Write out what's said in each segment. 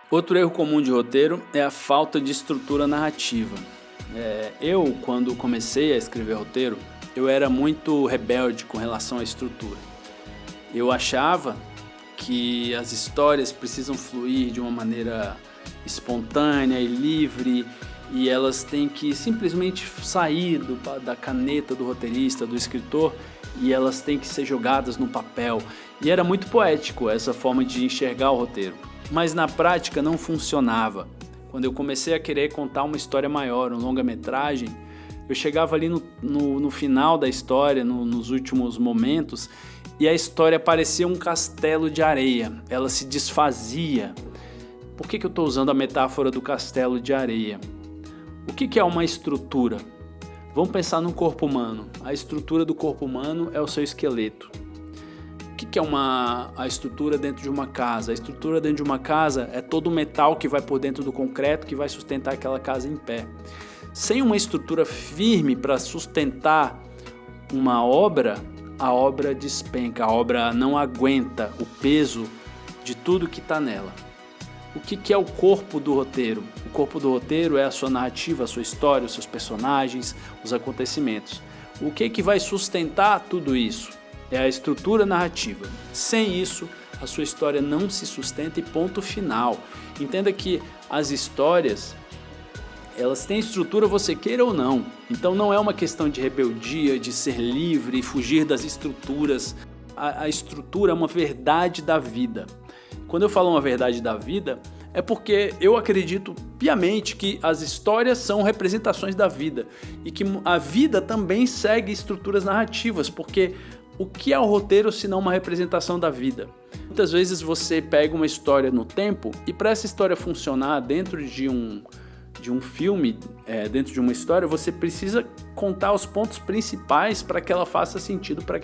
Outro erro comum de roteiro é a falta de estrutura narrativa. Eu, quando comecei a escrever roteiro, eu era muito rebelde com relação à estrutura. Eu achava que as histórias precisam fluir de uma maneira espontânea e livre, e elas têm que simplesmente sair da caneta do roteirista, do escritor, e elas têm que ser jogadas no papel. E era muito poético essa forma de enxergar o roteiro, mas na prática não funcionava. Quando eu comecei a querer contar uma história maior, um longa-metragem, eu chegava ali no final da história, nos últimos momentos, e a história parecia um castelo de areia, ela se desfazia. Por que eu estou usando a metáfora do castelo de areia? O que é uma estrutura? Vamos pensar no corpo humano. A estrutura do corpo humano é o seu esqueleto. O que é a estrutura dentro de uma casa? A estrutura dentro de uma casa é todo o metal que vai por dentro do concreto que vai sustentar aquela casa em pé. Sem uma estrutura firme para sustentar uma obra, a obra despenca, a obra não aguenta o peso de tudo que está nela. O que é o corpo do roteiro? O corpo do roteiro é a sua narrativa, a sua história, os seus personagens, os acontecimentos. O que vai sustentar tudo isso? É a estrutura narrativa. Sem isso, a sua história não se sustenta e ponto final. Entenda que as histórias, elas têm estrutura, você queira ou não. Então não é uma questão de rebeldia, de ser livre, fugir das estruturas. A estrutura é uma verdade da vida. Quando eu falo uma verdade da vida, é porque eu acredito piamente que as histórias são representações da vida e que a vida também segue estruturas narrativas, porque o que é o roteiro se não uma representação da vida? Muitas vezes você pega uma história no tempo e para essa história funcionar dentro de um filme, dentro de uma história, você precisa contar os pontos principais para que ela faça sentido para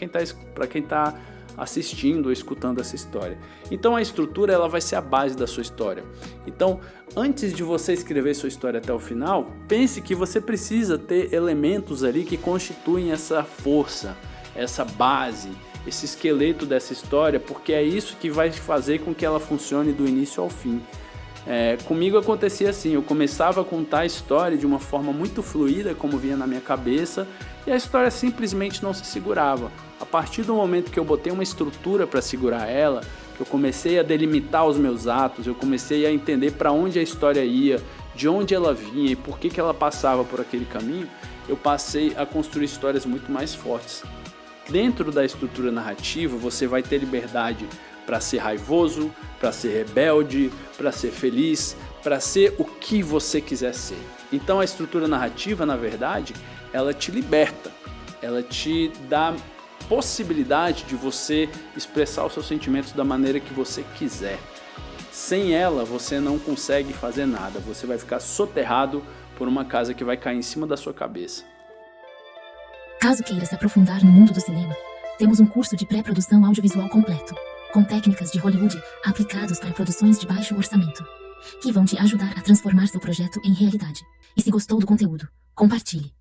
quem tá assistindo ou escutando essa história. Então a estrutura ela vai ser a base da sua história. Então, antes de você escrever sua história até o final, pense que você precisa ter elementos ali que constituem essa força, essa base, esse esqueleto dessa história, porque é isso que vai fazer com que ela funcione do início ao fim. Comigo acontecia assim, eu começava a contar a história de uma forma muito fluida, como vinha na minha cabeça, e a história simplesmente não se segurava. A partir do momento que eu botei uma estrutura para segurar ela, que eu comecei a delimitar os meus atos, eu comecei a entender para onde a história ia, de onde ela vinha e por que ela passava por aquele caminho, eu passei a construir histórias muito mais fortes. Dentro da estrutura narrativa, você vai ter liberdade para ser raivoso, para ser rebelde, para ser feliz, para ser o que você quiser ser. Então a estrutura narrativa, na verdade, ela te liberta, ela te dá possibilidade de você expressar os seus sentimentos da maneira que você quiser. Sem ela, você não consegue fazer nada, você vai ficar soterrado por uma casa que vai cair em cima da sua cabeça. Caso queira se aprofundar no mundo do cinema, temos um curso de pré-produção audiovisual completo, com técnicas de Hollywood aplicados para produções de baixo orçamento, que vão te ajudar a transformar seu projeto em realidade. E se gostou do conteúdo, compartilhe.